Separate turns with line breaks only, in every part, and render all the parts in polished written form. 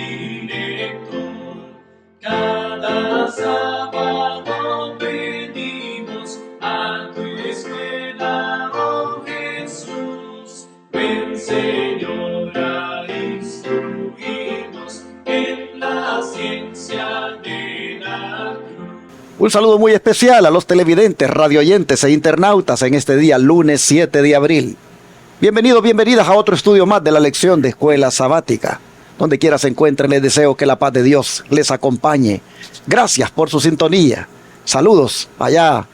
director. Cada sábado venimos a tu escuela, oh Jesús. Ven, Señor, a instruirnos en la ciencia de la cruz.
Un saludo muy especial a los televidentes, radioyentes e internautas en este día, lunes 7 de abril. Bienvenidos, bienvenidas a otro estudio más de la lección de Escuela Sabática. Donde quiera se encuentren, les deseo que la paz de Dios les acompañe. Gracias por su sintonía. Saludos allá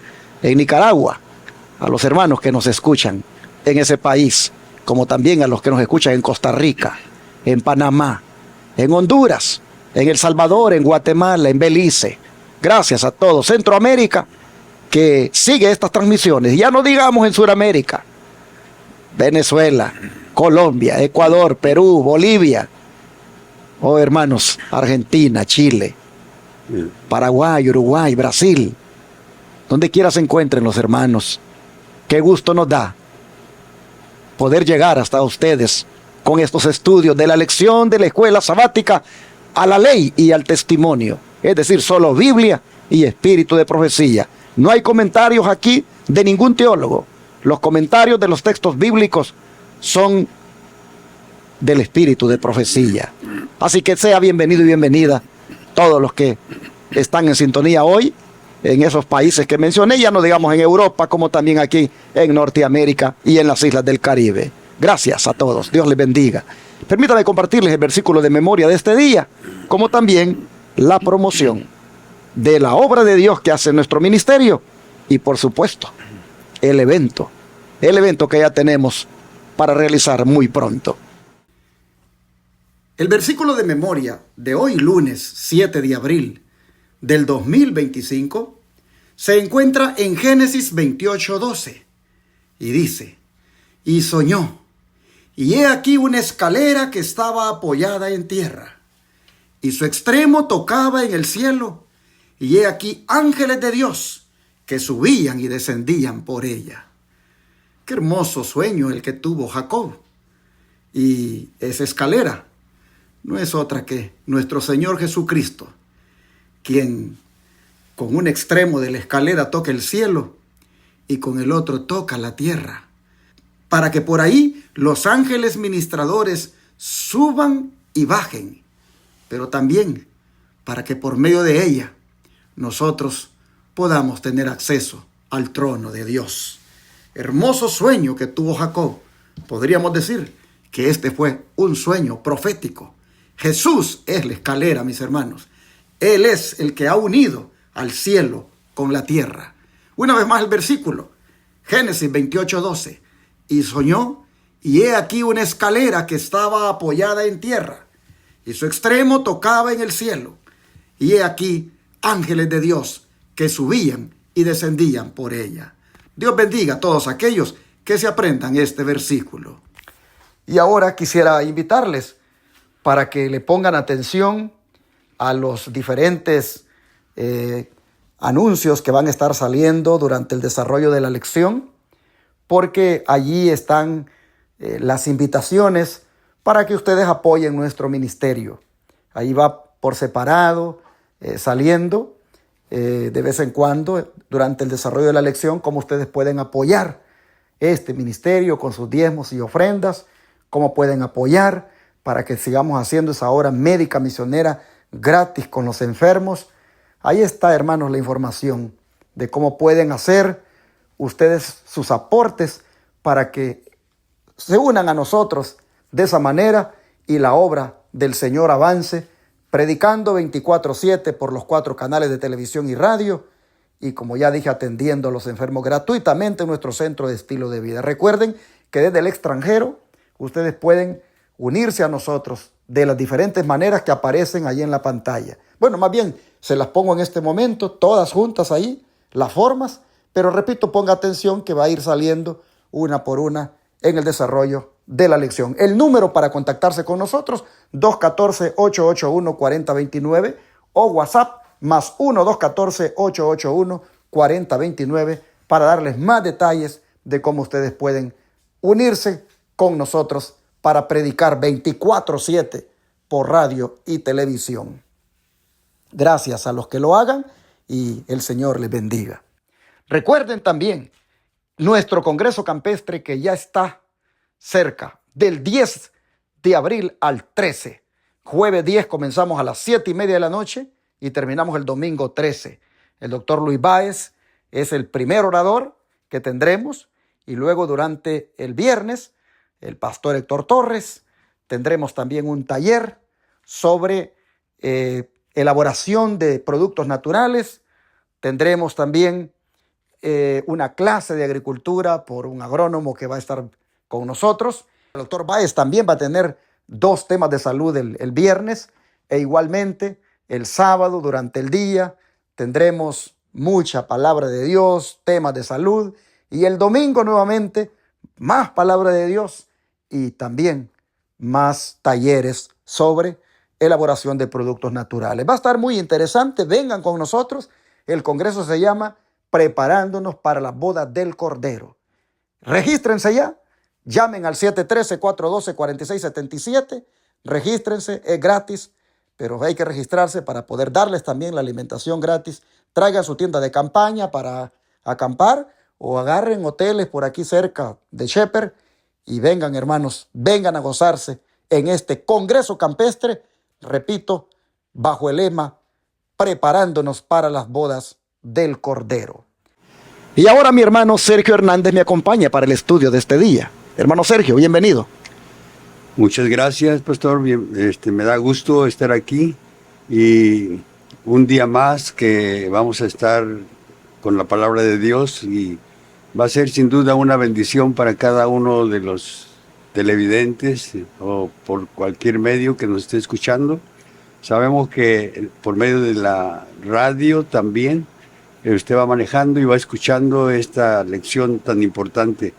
en Nicaragua, a los hermanos que nos escuchan en ese país, como también a los que nos escuchan en Costa Rica, en Panamá, en Honduras, en El Salvador, en Guatemala, en Belice. Gracias a todos. Centroamérica, que sigue estas transmisiones. Ya no digamos en Sudamérica. Venezuela, Colombia, Ecuador, Perú, Bolivia. Oh, hermanos, Argentina, Chile, Paraguay, Uruguay, Brasil. Donde quiera se encuentren los hermanos. Qué gusto nos da poder llegar hasta ustedes con estos estudios de la lección de la Escuela Sabática a la ley y al testimonio. Es decir, solo Biblia y espíritu de profecía. No hay comentarios aquí de ningún teólogo. Los comentarios de los textos bíblicos son del espíritu de profecía. Así que sea bienvenido y bienvenida todos los que están en sintonía hoy en esos países que mencioné, ya no digamos en Europa, como también aquí en Norteamérica y en las islas del Caribe. Gracias a todos, Dios les bendiga. Permítame compartirles el versículo de memoria de este día, como también la promoción de la obra de Dios que hace nuestro ministerio y, por supuesto, el evento que ya tenemos para realizar muy pronto. El versículo de memoria de hoy, lunes 7 de abril del 2025, se encuentra en Génesis 28:12 y dice: y soñó, y he aquí una escalera que estaba apoyada en tierra, y su extremo tocaba en el cielo, y he aquí ángeles de Dios que subían y descendían por ella. Qué hermoso sueño el que tuvo Jacob. Y esa escalera no es otra que nuestro Señor Jesucristo, quien con un extremo de la escalera toca el cielo y con el otro toca la tierra, para que por ahí los ángeles ministradores suban y bajen, pero también para que por medio de ella nosotros podamos tener acceso al trono de Dios. Hermoso sueño que tuvo Jacob. Podríamos decir que este fue un sueño profético. Jesús es la escalera, mis hermanos. Él es el que ha unido al cielo con la tierra. Una vez más el versículo, Génesis 28:12. Y soñó, y he aquí una escalera que estaba apoyada en tierra, y su extremo tocaba en el cielo, y he aquí ángeles de Dios que subían y descendían por ella. Dios bendiga a todos aquellos que se aprendan este versículo. Y ahora quisiera invitarles para que le pongan atención a los diferentes anuncios que van a estar saliendo durante el desarrollo de la lección, porque allí están las invitaciones para que ustedes apoyen nuestro ministerio. Ahí va por separado, saliendo de vez en cuando durante el desarrollo de la lección, cómo ustedes pueden apoyar este ministerio con sus diezmos y ofrendas, cómo pueden apoyar para que sigamos haciendo esa obra médica misionera gratis con los enfermos. Ahí está, hermanos, la información de cómo pueden hacer ustedes sus aportes para que se unan a nosotros de esa manera y la obra del Señor avance, predicando 24/7 por los 4 canales de televisión y radio, y como ya dije, atendiendo a los enfermos gratuitamente en nuestro centro de estilo de vida. Recuerden que desde el extranjero ustedes pueden unirse a nosotros de las diferentes maneras que aparecen ahí en la pantalla. Bueno, más bien se las pongo en este momento, todas juntas ahí, las formas, pero repito, ponga atención que va a ir saliendo una por una en el desarrollo de la lección. El número para contactarse con nosotros, 214-881-4029 o WhatsApp más 1-214-881-4029 para darles más detalles de cómo ustedes pueden unirse con nosotros para predicar 24/7 por radio y televisión. Gracias a los que lo hagan y el Señor les bendiga. Recuerden también nuestro Congreso Campestre que ya está cerca, del 10 de abril al 13. Jueves 10 comenzamos a las 7:30 de la noche y terminamos el domingo 13. El doctor Luis Báez es el primer orador que tendremos y luego durante el viernes el pastor Héctor Torres tendremos también un taller sobre elaboración de productos naturales. Tendremos también una clase de agricultura por un agrónomo que va a estar con nosotros. El doctor Báez también va a tener 2 temas de salud el viernes e igualmente el sábado durante el día tendremos mucha palabra de Dios, temas de salud y el domingo nuevamente más palabra de Dios y también más talleres sobre elaboración de productos naturales. Va a estar muy interesante, vengan con nosotros. El congreso se llama Preparándonos para la boda del Cordero. Regístrense ya, llamen al 713-412-4677, regístrense, es gratis, pero hay que registrarse para poder darles también la alimentación gratis. Traigan su tienda de campaña para acampar o agarren hoteles por aquí cerca de Shepherd y vengan, hermanos, vengan a gozarse en este congreso campestre, repito, bajo el lema Preparándonos para las bodas del Cordero. Y ahora mi hermano Sergio Hernández me acompaña para el estudio de este día. Hermano Sergio, bienvenido.
Muchas gracias, pastor. Me da gusto estar aquí y un día más que vamos a estar con la palabra de Dios y va a ser sin duda una bendición para cada uno de los televidentes o por cualquier medio que nos esté escuchando. Sabemos que por medio de la radio también usted va manejando y va escuchando esta lección tan importante.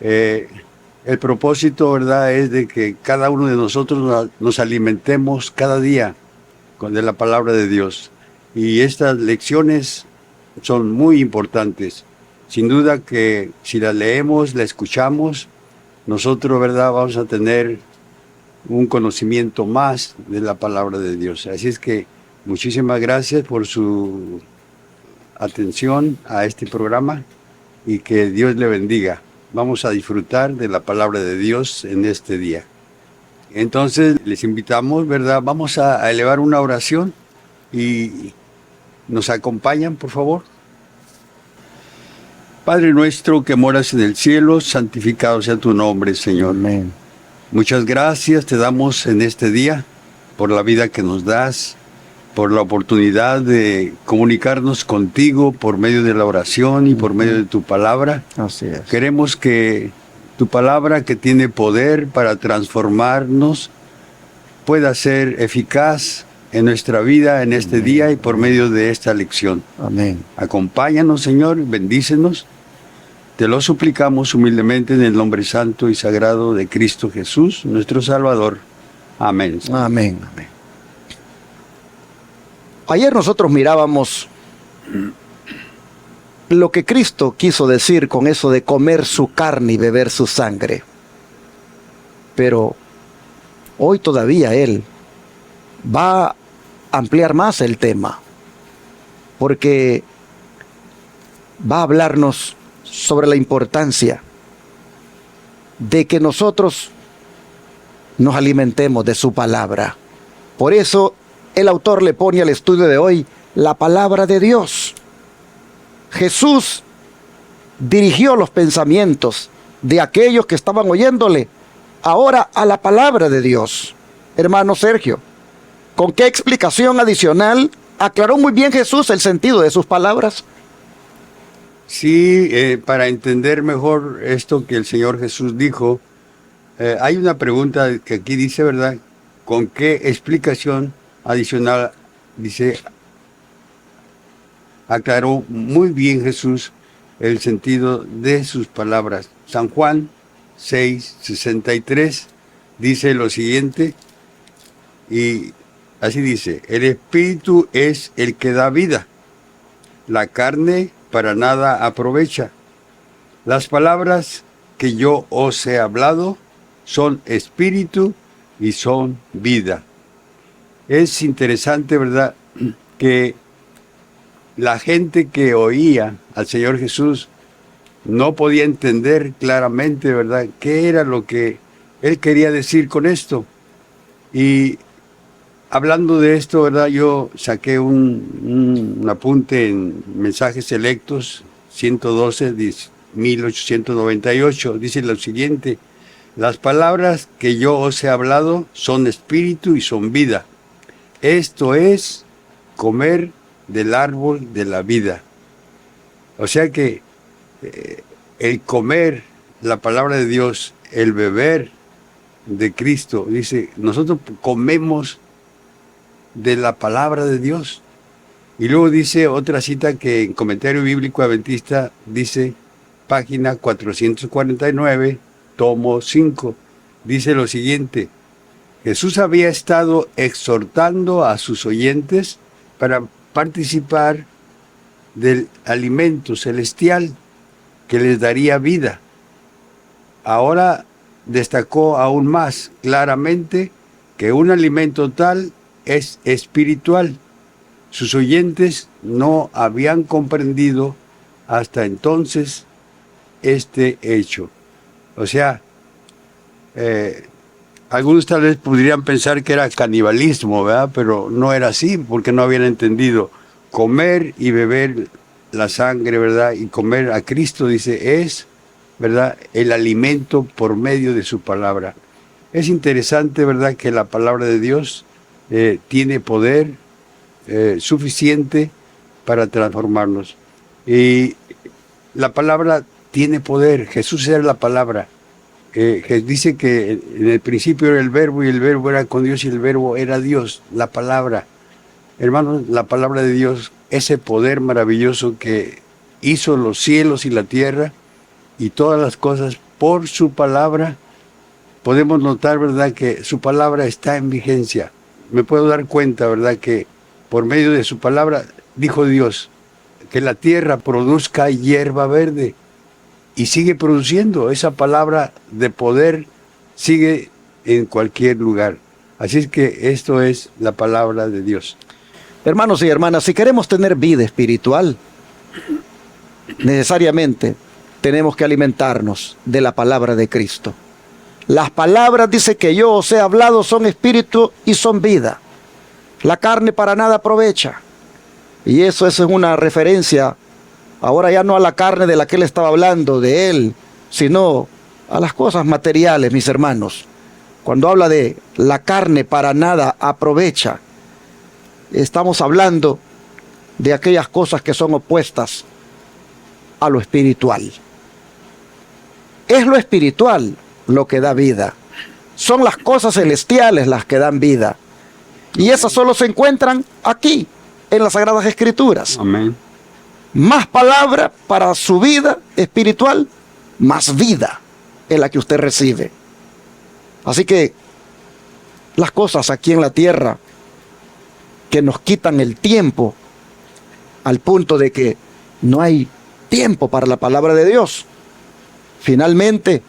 El propósito, ¿verdad?, es de que cada uno de nosotros nos alimentemos cada día de la palabra de Dios. Y estas lecciones son muy importantes. Sin duda que si las leemos, las escuchamos, nosotros, ¿verdad?, vamos a tener un conocimiento más de la palabra de Dios. Así es que muchísimas gracias por su atención a este programa y que Dios le bendiga. Vamos a disfrutar de la palabra de Dios en este día. Entonces les invitamos, ¿verdad? Vamos a elevar una oración y nos acompañan, por favor. Padre nuestro que moras en el cielo, santificado sea tu nombre, Señor.
Amén.
Muchas gracias te damos en este día por la vida que nos das, por la oportunidad de comunicarnos contigo por medio de la oración y por medio de tu palabra.
Así es.
Queremos que tu palabra, que tiene poder para transformarnos, pueda ser eficaz en nuestra vida en este día y por medio de esta lección.
Amén.
Acompáñanos, Señor, bendícenos. Te lo suplicamos humildemente en el nombre santo y sagrado de Cristo Jesús, nuestro Salvador. Amén.
Amén. Amén. Ayer nosotros mirábamos lo que Cristo quiso decir con eso de comer su carne y beber su sangre. Pero hoy todavía Él va a ampliar más el tema, porque va a hablarnos sobre la importancia de que nosotros nos alimentemos de su palabra. Por eso el autor le pone al estudio de hoy la palabra de Dios. Jesús dirigió los pensamientos de aquellos que estaban oyéndole ahora a la palabra de Dios. Hermano Sergio, ¿con qué explicación adicional aclaró muy bien Jesús el sentido de sus palabras?
Sí, para entender mejor esto que el Señor Jesús dijo, hay una pregunta que aquí dice, ¿verdad? ¿Con qué explicación adicional? Dice, aclaró muy bien Jesús el sentido de sus palabras. San Juan 6:63 dice lo siguiente, y así dice: el espíritu es el que da vida, la carne para nada aprovecha. Las palabras que yo os he hablado son espíritu y son vida. Es interesante, ¿verdad?, que la gente que oía al Señor Jesús no podía entender claramente, ¿verdad?, qué era lo que Él quería decir con esto. Y hablando de esto, ¿verdad?, yo saqué un apunte en Mensajes Selectos 112, 1898. Dice lo siguiente: las palabras que yo os he hablado son espíritu y son vida. Esto es comer del árbol de la vida. O sea que el comer la palabra de Dios, el beber de Cristo, dice, nosotros comemos de la palabra de Dios. Y luego dice otra cita que en Comentario Bíblico Adventista dice, página 449, tomo 5, dice lo siguiente: Jesús había estado exhortando a sus oyentes para participar del alimento celestial que les daría vida. Ahora destacó aún más claramente que un alimento tal es espiritual. Sus oyentes no habían comprendido hasta entonces este hecho. O sea, algunos tal vez podrían pensar que era canibalismo, ¿verdad? Pero no era así, porque no habían entendido. Comer y beber la sangre, ¿verdad?, y comer a Cristo, dice, es, ¿verdad?, el alimento por medio de su palabra. Es interesante, ¿verdad?, que la palabra de Dios tiene poder suficiente para transformarnos. Y la palabra tiene poder. Jesús era la palabra. Dice que en el principio era el verbo y el verbo era con Dios y el verbo era Dios, la palabra. Hermanos, la palabra de Dios, ese poder maravilloso que hizo los cielos y la tierra y todas las cosas por su palabra, podemos notar, ¿verdad?, que su palabra está en vigencia. Me puedo dar cuenta, ¿verdad?, que por medio de su palabra dijo Dios que la tierra produzca hierba verde. Y sigue produciendo. Esa palabra de poder sigue en cualquier lugar. Así es que esto es la palabra de Dios.
Hermanos y hermanas, si queremos tener vida espiritual, necesariamente tenemos que alimentarnos de la palabra de Cristo. Las palabras, dice, que yo os he hablado son espíritu y son vida. La carne para nada aprovecha. Y eso es una referencia ahora ya no a la carne de la que él estaba hablando, de él, sino a las cosas materiales, mis hermanos. Cuando habla de la carne para nada aprovecha, estamos hablando de aquellas cosas que son opuestas a lo espiritual. Es lo espiritual lo que da vida. Son las cosas celestiales las que dan vida. Y esas solo se encuentran aquí, en las Sagradas Escrituras.
Amén.
Más palabra para su vida espiritual, más vida es la que usted recibe. Así que las cosas aquí en la tierra que nos quitan el tiempo al punto de que no hay tiempo para la palabra de Dios, finalmente,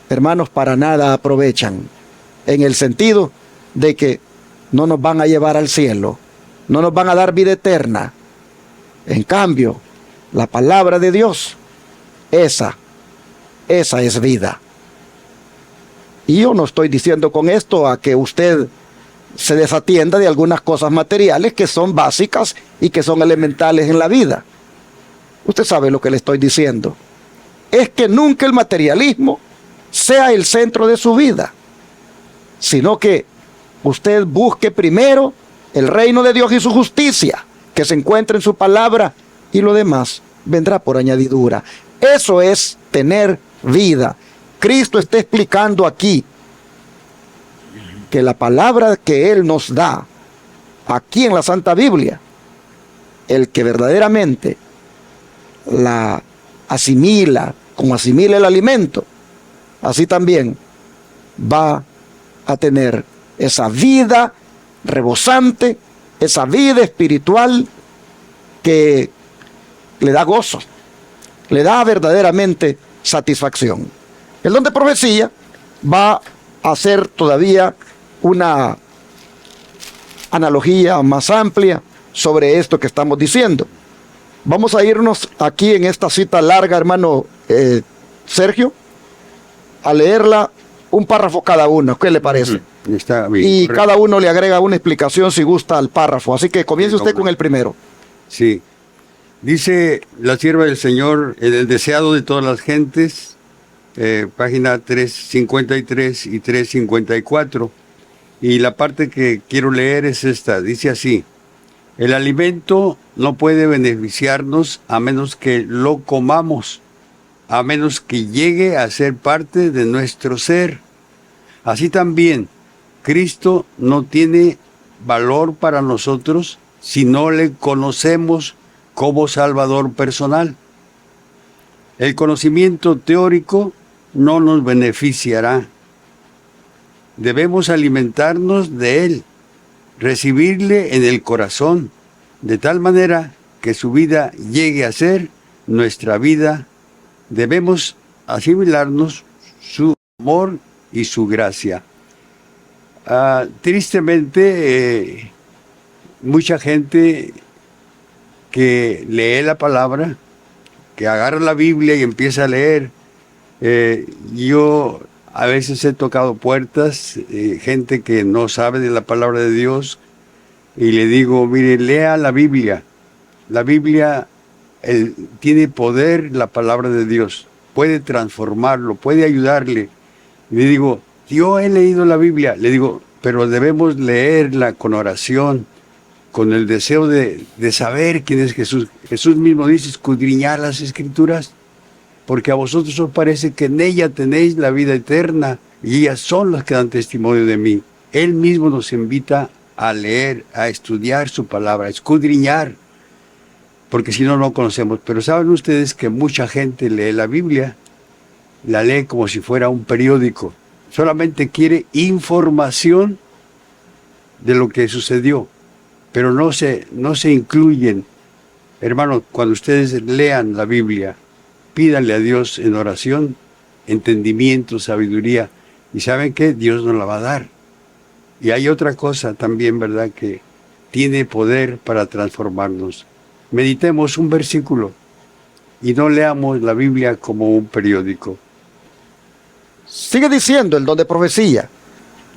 hermanos, para nada aprovechan, en el sentido de que no nos van a llevar al cielo, no nos van a dar vida eterna. En cambio, la palabra de Dios, esa es vida. Y yo no estoy diciendo con esto a que usted se desatienda de algunas cosas materiales que son básicas y que son elementales en la vida. Usted sabe lo que le estoy diciendo. Es que nunca el materialismo sea el centro de su vida, sino que usted busque primero el reino de Dios y su justicia, que se encuentra en su palabra, y lo demás vendrá por añadidura. Eso es tener vida. Cristo está explicando aquí que la palabra que Él nos da aquí en la Santa Biblia, el que verdaderamente la asimila, como asimila el alimento, así también va a tener esa vida rebosante, esa vida espiritual que le da gozo, le da verdaderamente satisfacción. El don de profecía va a ser todavía una analogía más amplia sobre esto que estamos diciendo. Vamos a irnos aquí en esta cita larga, hermano Sergio, a leerla un párrafo cada uno. ¿Qué le parece?
Está bien,
y
correcto.
cada uno le agrega una explicación si gusta al párrafo. Así que comience usted con el primero.
Sí. Dice la sierva del Señor, el deseado de todas las gentes, página 353 y 354. Y la parte que quiero leer es esta. Dice así: el alimento no puede beneficiarnos a menos que lo comamos, a menos que llegue a ser parte de nuestro ser. Así también, Cristo no tiene valor para nosotros si no le conocemos como Salvador personal. El conocimiento teórico no nos beneficiará. Debemos alimentarnos de Él, recibirle en el corazón, de tal manera que su vida llegue a ser nuestra vida. Debemos asimilarnos su amor y su gracia. Tristemente, mucha gente que lee la palabra, que agarra la Biblia y empieza a leer, yo a veces he tocado puertas, gente que no sabe de la palabra de Dios, y le digo, mire, lea la Biblia. La Biblia tiene poder, la palabra de Dios, puede transformarlo, puede ayudarle. Y le digo, yo he leído la Biblia, le digo, pero debemos leerla con oración, con el deseo de saber quién es Jesús. Jesús mismo dice, escudriñad las Escrituras, porque a vosotros os parece que en ella tenéis la vida eterna, y ellas son las que dan testimonio de mí. Él mismo nos invita a leer, a estudiar su palabra, a escudriñar, porque si no, no conocemos. Pero saben ustedes que mucha gente lee la Biblia, la lee como si fuera un periódico. Solamente quiere información de lo que sucedió, pero no se incluyen. Hermanos, cuando ustedes lean la Biblia, pídanle a Dios en oración entendimiento, sabiduría, y ¿saben qué? Dios nos la va a dar. Y hay otra cosa también, ¿verdad?, que tiene poder para transformarnos. Meditemos un versículo y no leamos la Biblia como un periódico.
Sigue diciendo el don de profecía: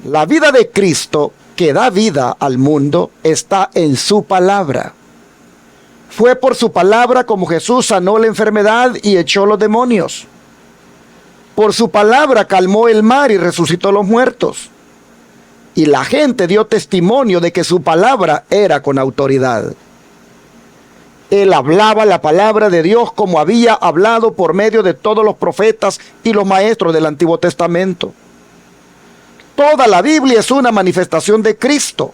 la vida de Cristo que da vida al mundo está en su palabra. Fue por su palabra como Jesús sanó la enfermedad y echó los demonios. Por su palabra calmó el mar y resucitó a los muertos. Y la gente dio testimonio de que su palabra era con autoridad. Él hablaba la palabra de Dios como había hablado por medio de todos los profetas y los maestros del Antiguo Testamento. Toda la Biblia es una manifestación de Cristo.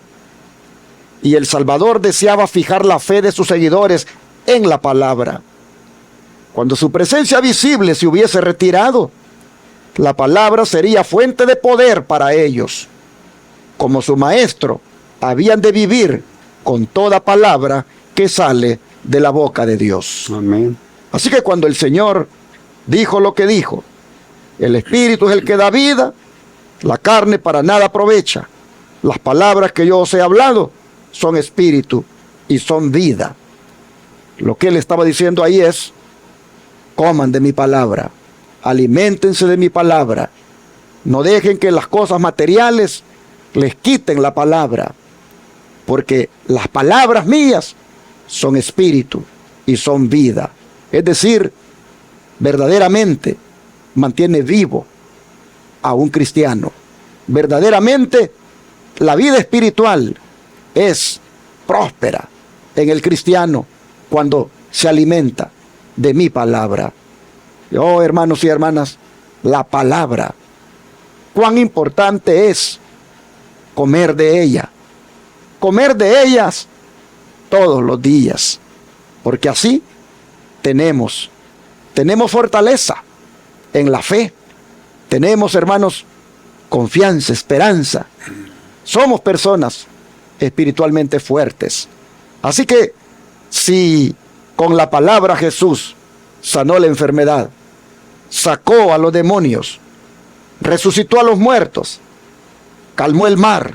Y el Salvador deseaba fijar la fe de sus seguidores en la palabra. Cuando su presencia visible se hubiese retirado, la palabra sería fuente de poder para ellos. Como su maestro, habían de vivir con toda palabra que sale de la boca de Dios.
Amén.
Así que cuando el Señor dijo lo que dijo, el Espíritu es el que da vida, la carne para nada aprovecha. Las palabras que yo os he hablado son espíritu y son vida. Lo que él estaba diciendo ahí es: coman de mi palabra, aliméntense de mi palabra, no dejen que las cosas materiales les quiten la palabra, porque las palabras mías son espíritu y son vida. Es decir, verdaderamente mantiene vivo a un cristiano. Verdaderamente la vida espiritual es próspera en el cristiano cuando se alimenta de mi palabra. Oh, hermanos y hermanas, la palabra, cuán importante es comer de ella, comer de ellas todos los días, porque así tenemos fortaleza en la fe, tenemos, hermanos, confianza, esperanza, somos personas espiritualmente fuertes. Así que si con la palabra Jesús sanó la enfermedad, sacó a los demonios, resucitó a los muertos, calmó el mar,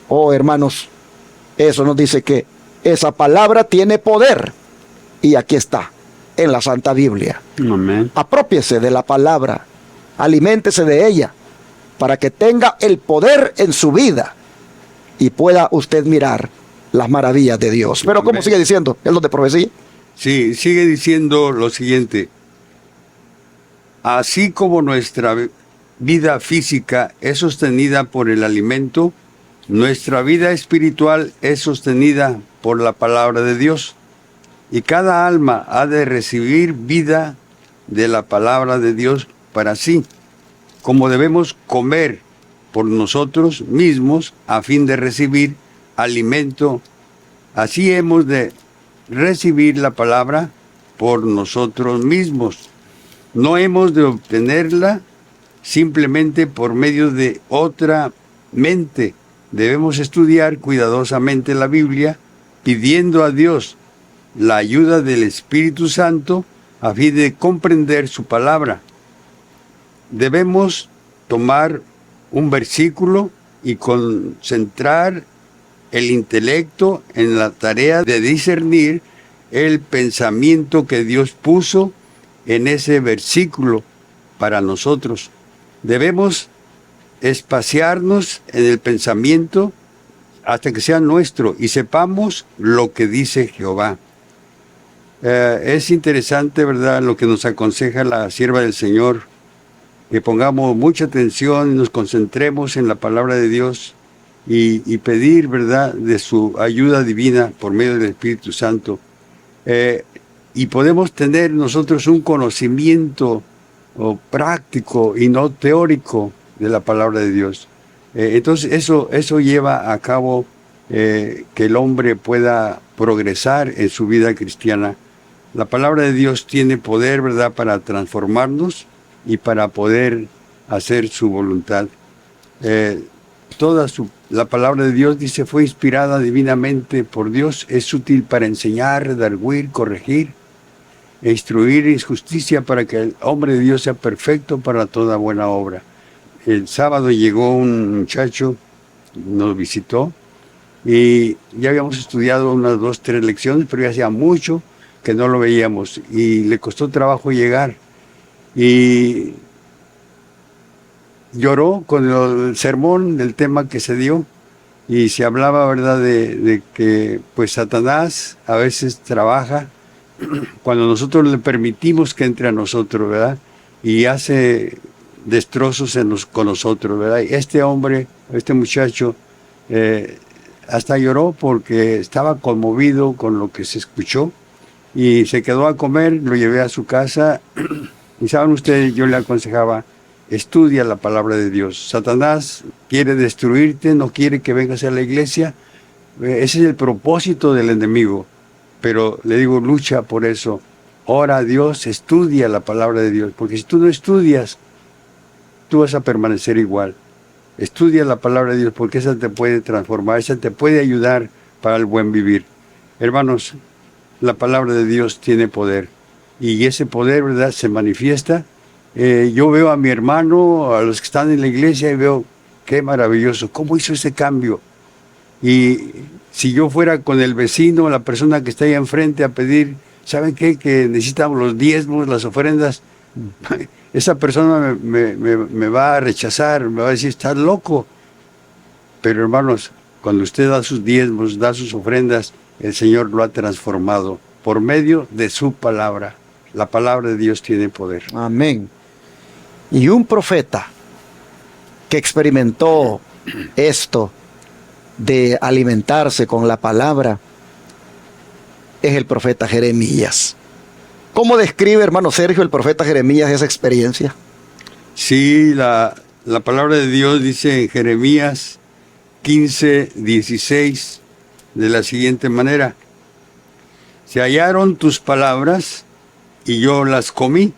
oh hermanos, Eso nos dice que esa palabra tiene poder. Y aquí está, en la Santa Biblia.
Amén.
Aprópiese de la palabra, aliméntese de ella, para que tenga el poder en su vida y pueda usted mirar las maravillas de Dios. Pero ¿cómo sigue diciendo? Es lo de profecía.
Sí, sigue diciendo lo siguiente. Así como nuestra vida física es sostenida por el alimento, nuestra vida espiritual es sostenida por la palabra de Dios. Y cada alma ha de recibir vida de la palabra de Dios para sí, como debemos comer por nosotros mismos a fin de recibir alimento. Así hemos de recibir la palabra por nosotros mismos. No hemos de obtenerla simplemente por medio de otra mente. Debemos estudiar cuidadosamente la Biblia, pidiendo a Dios la ayuda del Espíritu Santo a fin de comprender su palabra. Debemos tomar un versículo y concentrar el intelecto en la tarea de discernir el pensamiento que Dios puso en ese versículo para nosotros. Debemos espaciarnos en el pensamiento hasta que sea nuestro y sepamos lo que dice Jehová. Es interesante, ¿verdad?, lo que nos aconseja la sierva del Señor, que pongamos mucha atención y nos concentremos en la palabra de Dios y pedir, ¿verdad?, de su ayuda divina por medio del Espíritu Santo. Y podemos tener nosotros un conocimiento práctico y no teórico de la palabra de Dios. Entonces eso lleva a cabo que el hombre pueda progresar en su vida cristiana. La palabra de Dios tiene poder, ¿verdad?, para transformarnos y para poder hacer su voluntad. La palabra de Dios, dice, fue inspirada divinamente por Dios, es útil para enseñar, redarguir, corregir e instruir en justicia, para que el hombre de Dios sea perfecto para toda buena obra. El sábado llegó un muchacho, nos visitó, y ya habíamos estudiado unas 2, 3 lecciones, pero ya hacía mucho que no lo veíamos, y le costó trabajo llegar. Y lloró con el sermón del tema que se dio, y se hablaba, ¿verdad?, de que pues Satanás a veces trabaja cuando nosotros le permitimos que entre a nosotros, ¿verdad?, y hace destrozos con nosotros, ¿verdad? Y este hombre, este muchacho, hasta lloró porque estaba conmovido con lo que se escuchó, y se quedó a comer. Lo llevé a su casa y saben ustedes, yo le aconsejaba, estudia la palabra de Dios. Satanás quiere destruirte, no quiere que vengas a la iglesia. Ese es el propósito del enemigo. Pero le digo, lucha por eso. Ora a Dios, estudia la palabra de Dios. Porque si tú no estudias, tú vas a permanecer igual. Estudia la palabra de Dios, porque esa te puede transformar, esa te puede ayudar para el buen vivir. Hermanos, la palabra de Dios tiene poder. Y ese poder, ¿verdad?, se manifiesta. Yo veo a mi hermano, a los que están en la iglesia, y veo qué maravilloso, cómo hizo ese cambio. Y si yo fuera con el vecino, la persona que está ahí enfrente, a pedir, ¿saben qué?, que necesitamos los diezmos, las ofrendas, esa persona me va a rechazar, me va a decir, estás loco. Pero hermanos, cuando usted da sus diezmos, da sus ofrendas, el Señor lo ha transformado por medio de su palabra. La palabra de Dios tiene poder.
Amén. Y un profeta que experimentó esto de alimentarse con la palabra es el profeta Jeremías. ¿Cómo describe, hermano Sergio, el profeta Jeremías esa experiencia?
Sí, la palabra de Dios dice en Jeremías 15:16 de la siguiente manera: se hallaron tus palabras y yo las comí,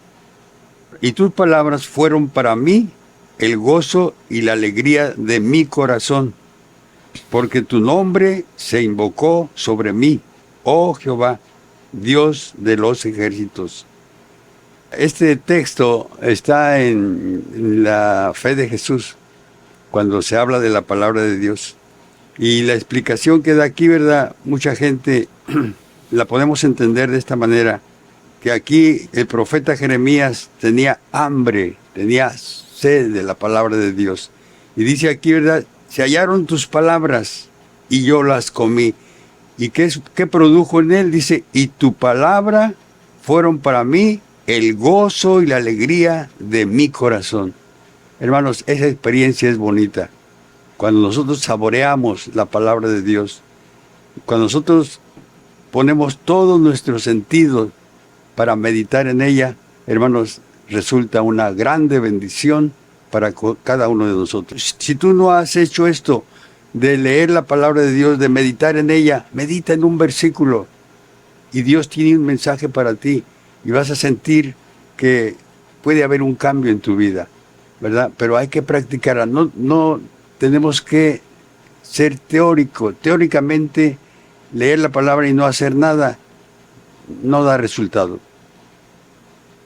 y tus palabras fueron para mí el gozo y la alegría de mi corazón, porque tu nombre se invocó sobre mí, oh Jehová, Dios de los ejércitos. Este texto está en la fe de Jesús, cuando se habla de la palabra de Dios. Y la explicación que da aquí, ¿verdad? Mucha gente la podemos entender de esta manera, que aquí el profeta Jeremías tenía hambre, tenía sed de la palabra de Dios. Y dice aquí, ¿verdad? Se hallaron tus palabras y yo las comí. ¿Y qué produjo en él? Dice, y tu palabra fueron para mí el gozo y la alegría de mi corazón. Hermanos, esa experiencia es bonita. Cuando nosotros saboreamos la palabra de Dios, cuando nosotros ponemos todos nuestros sentidos para meditar en ella, hermanos, resulta una grande bendición para cada uno de nosotros. Si tú no has hecho esto, de leer la palabra de Dios, de meditar en ella, medita en un versículo y Dios tiene un mensaje para ti y vas a sentir que puede haber un cambio en tu vida, ¿verdad? Pero hay que practicarla, no tenemos que ser teóricamente leer la palabra y no hacer nada, no da resultado.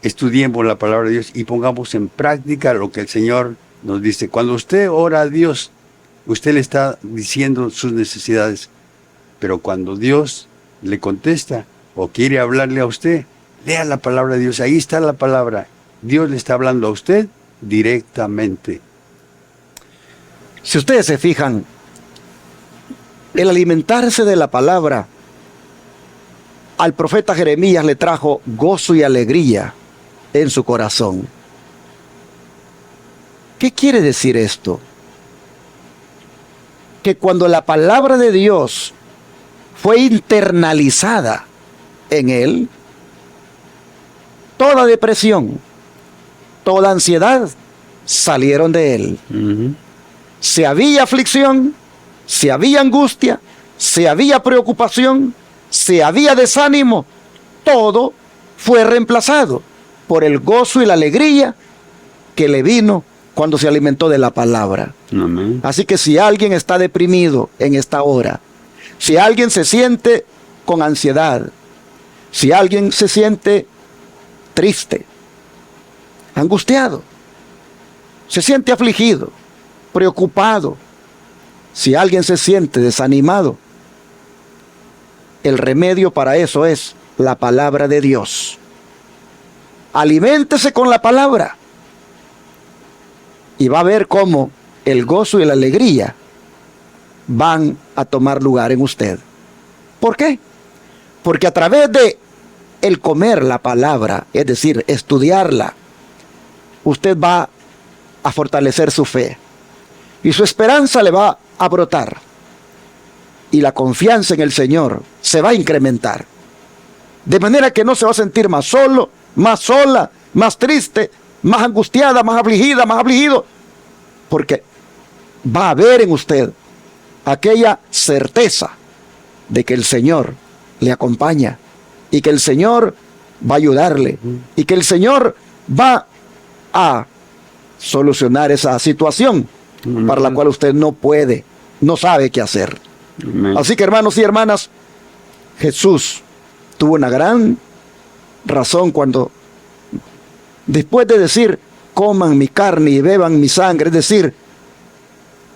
Estudiemos la palabra de Dios y pongamos en práctica lo que el Señor nos dice. Cuando usted ora a Dios, usted le está diciendo sus necesidades, pero cuando Dios le contesta o quiere hablarle a usted, lea la palabra de Dios, ahí está la palabra. Dios le está hablando a usted directamente.
Si ustedes se fijan, el alimentarse de la palabra al profeta Jeremías le trajo gozo y alegría en su corazón. ¿Qué quiere decir esto? Que cuando la palabra de Dios fue internalizada en él, toda depresión, toda ansiedad salieron de él. Si había aflicción, si había angustia, si había preocupación, si había desánimo, todo fue reemplazado por el gozo y la alegría que le vino cuando se alimentó de la palabra.
Amén.
Así que si alguien está deprimido en esta hora, si alguien se siente con ansiedad, si alguien se siente triste, angustiado, se siente afligido, preocupado, si alguien se siente desanimado, el remedio para eso es la palabra de Dios. Aliméntese con la palabra y va a ver cómo el gozo y la alegría van a tomar lugar en usted. ¿Por qué? Porque a través de el comer la palabra, es decir, estudiarla, usted va a fortalecer su fe y su esperanza le va a brotar y la confianza en el Señor se va a incrementar, de manera que no se va a sentir más solo, más sola, más triste, más angustiada, más afligida, más afligido, porque va a haber en usted aquella certeza de que el Señor le acompaña y que el Señor va a ayudarle y que el Señor va a solucionar esa situación para la cual usted no puede, no sabe qué hacer.
Amén.
Así que, hermanos y hermanas, Jesús tuvo una gran razón cuando, después de decir, coman mi carne y beban mi sangre, es decir,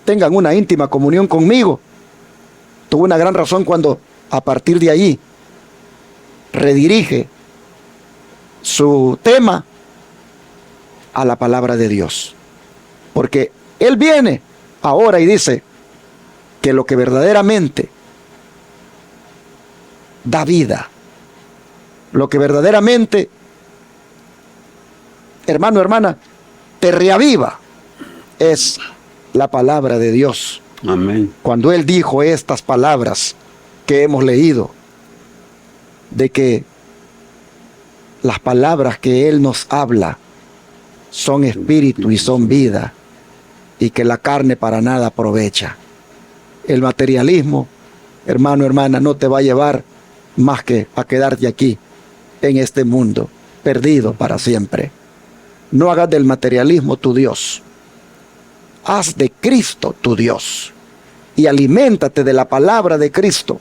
tengan una íntima comunión conmigo, tuvo una gran razón cuando a partir de allí redirige su tema a la palabra de Dios. Porque Él viene ahora y dice que lo que verdaderamente da vida, lo que verdaderamente, hermano, hermana, te reaviva, es la palabra de Dios.
Amén.
Cuando Él dijo estas palabras que hemos leído, de que las palabras que Él nos habla son espíritu y son vida, y que la carne para nada aprovecha. El materialismo, hermano, hermana, no te va a llevar más que a quedarte aquí, en este mundo, perdido para siempre. No hagas del materialismo tu Dios. Haz de Cristo tu Dios. Y aliméntate de la palabra de Cristo.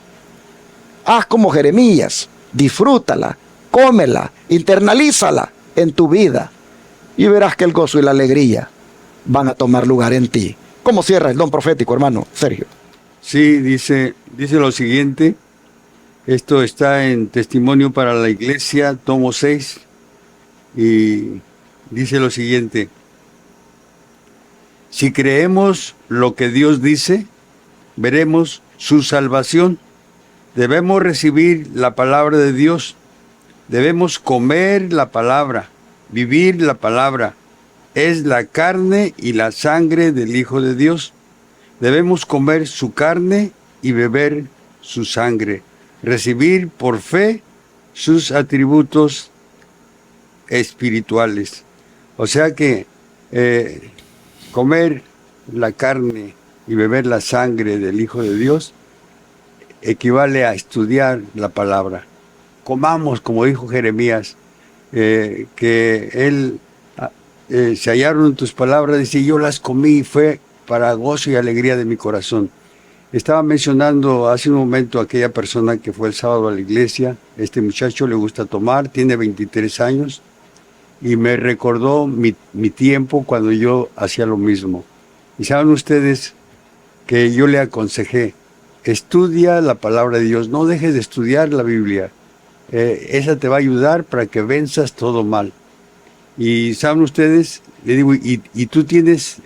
Haz como Jeremías, disfrútala, cómela, internalízala en tu vida. Y verás que el gozo y la alegría van a tomar lugar en ti. ¿Cómo cierra el don profético, hermano Sergio?
Sí, dice lo siguiente. Esto está en Testimonio para la Iglesia, tomo 6, y dice lo siguiente. Si creemos lo que Dios dice, veremos su salvación. Debemos recibir la palabra de Dios. Debemos comer la palabra, vivir la palabra. Es la carne y la sangre del Hijo de Dios. Debemos comer su carne y beber su sangre. Recibir por fe sus atributos espirituales. O sea que comer la carne y beber la sangre del Hijo de Dios equivale a estudiar la palabra. Comamos, como dijo Jeremías, que él se hallaron en tus palabras, dice, yo las comí, fue para gozo y alegría de mi corazón. Estaba mencionando hace un momento a aquella persona que fue el sábado a la iglesia. Este muchacho le gusta tomar, tiene 23 años, y me recordó mi tiempo cuando yo hacía lo mismo. Y saben ustedes que yo le aconsejé, estudia la palabra de Dios, no dejes de estudiar la Biblia. Esa te va a ayudar para que venzas todo mal. Y saben ustedes, le digo, y tú tienes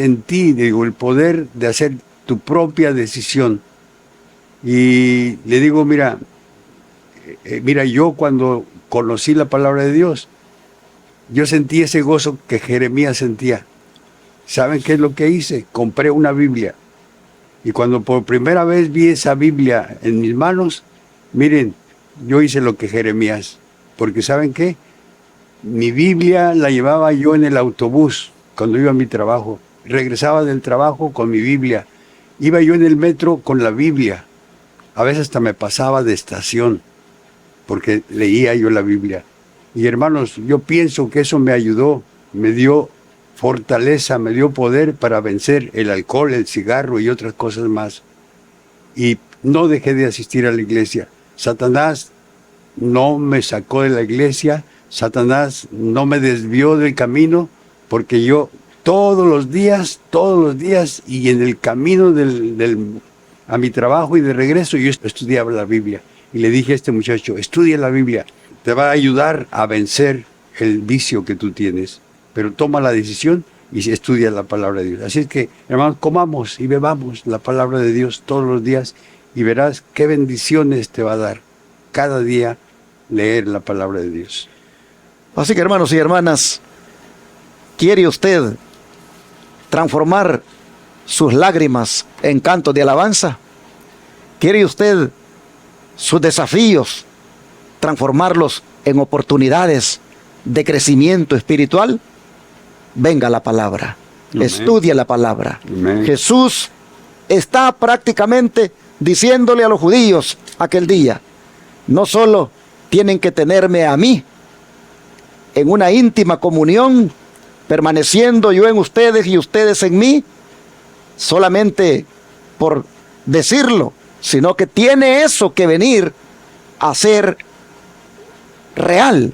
en ti, digo, el poder de hacer tu propia decisión. Y le digo, mira, yo cuando conocí la palabra de Dios, yo sentí ese gozo que Jeremías sentía. ¿Saben qué es lo que hice? Compré una Biblia. Y cuando por primera vez vi esa Biblia en mis manos, miren, yo hice lo que Jeremías. Porque ¿saben qué? Mi Biblia la llevaba yo en el autobús cuando iba a mi trabajo. Regresaba del trabajo con mi Biblia. Iba yo en el metro con la Biblia. A veces hasta me pasaba de estación porque leía yo la Biblia. Y hermanos, yo pienso que eso me ayudó, me dio fortaleza, me dio poder para vencer el alcohol, el cigarro y otras cosas más. Y no dejé de asistir a la iglesia. Satanás no me sacó de la iglesia, Satanás no me desvió del camino, porque yo todos los días, y en el camino a mi trabajo y de regreso, yo estudiaba la Biblia. Y le dije a este muchacho, estudia la Biblia, te va a ayudar a vencer el vicio que tú tienes. Pero toma la decisión y estudia la palabra de Dios. Así es que, hermanos, comamos y bebamos la palabra de Dios todos los días y verás qué bendiciones te va a dar cada día leer la palabra de Dios.
Así que, hermanos y hermanas, ¿quiere usted transformar sus lágrimas en cantos de alabanza? ¿Quiere usted sus desafíos transformarlos en oportunidades de crecimiento espiritual? Venga la palabra,
Amén.
Estudie la palabra.
Amén.
Jesús está prácticamente diciéndole a los judíos aquel día, no solo tienen que tenerme a mí en una íntima comunión, permaneciendo yo en ustedes y ustedes en mí, solamente por decirlo, sino que tiene eso que venir a ser real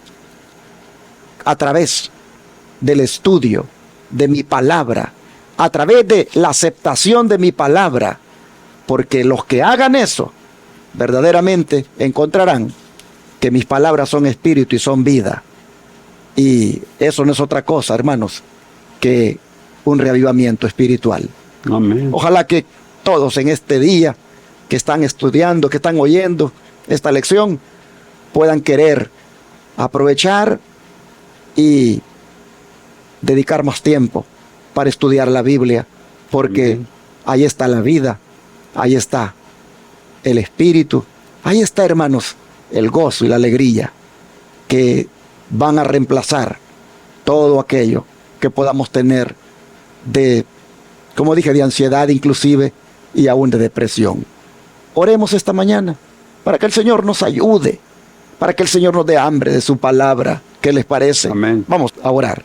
a través del estudio de mi palabra, a través de la aceptación de mi palabra, porque los que hagan eso verdaderamente encontrarán que mis palabras son espíritu y son vida. Y eso no es otra cosa, hermanos, que un reavivamiento espiritual.
Amén.
Ojalá que todos en este día que están estudiando, que están oyendo esta lección, puedan querer aprovechar y dedicar más tiempo para estudiar la Biblia, porque ahí está la vida, ahí está el espíritu, ahí está, hermanos, el gozo y la alegría que van a reemplazar todo aquello que podamos tener de, como dije, de ansiedad inclusive y aún de depresión. Oremos esta mañana para que el Señor nos ayude, para que el Señor nos dé hambre de su palabra. ¿Qué les parece?
Amén.
Vamos a orar.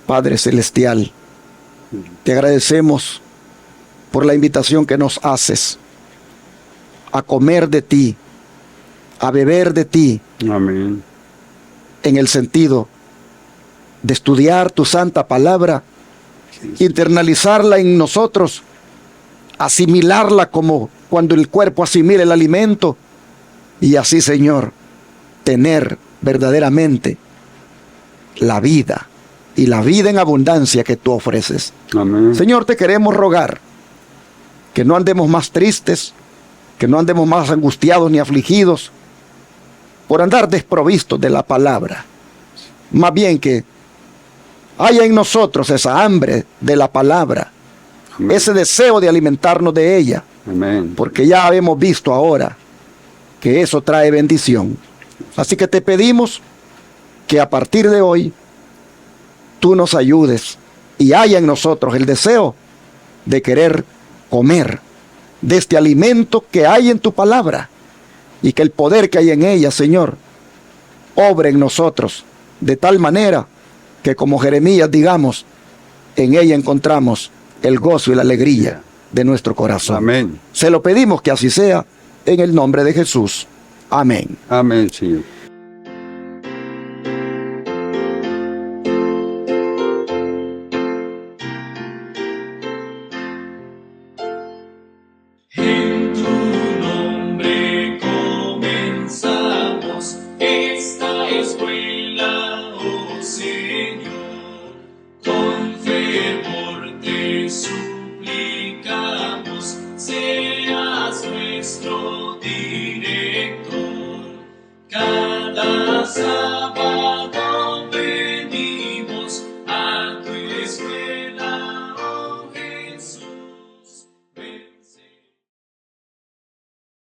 Padre Celestial, te agradecemos por la invitación que nos haces a comer de ti, a beber de ti,
Amén.
en el sentido de estudiar tu santa palabra internalizarla en nosotros, asimilarla como cuando el cuerpo asimila el alimento, y así, Señor, tener verdaderamente la vida y la vida en abundancia que tú ofreces.
Amén.
Señor, te queremos rogar que no andemos más tristes, que no andemos más angustiados ni afligidos por andar desprovistos de la palabra. Más bien que haya en nosotros esa hambre de la palabra,
Amén.
ese deseo de alimentarnos de ella,
Amén.
porque ya hemos visto ahora que eso trae bendición. Así que te pedimos que a partir de hoy tú nos ayudes y haya en nosotros el deseo de querer comer de este alimento que hay en tu palabra, y que el poder que hay en ella, Señor, obre en nosotros de tal manera que, como Jeremías, digamos, en ella encontramos el gozo y la alegría de nuestro corazón.
Amén.
Se lo pedimos que así sea, en el nombre de Jesús. Amén.
Amén, Señor.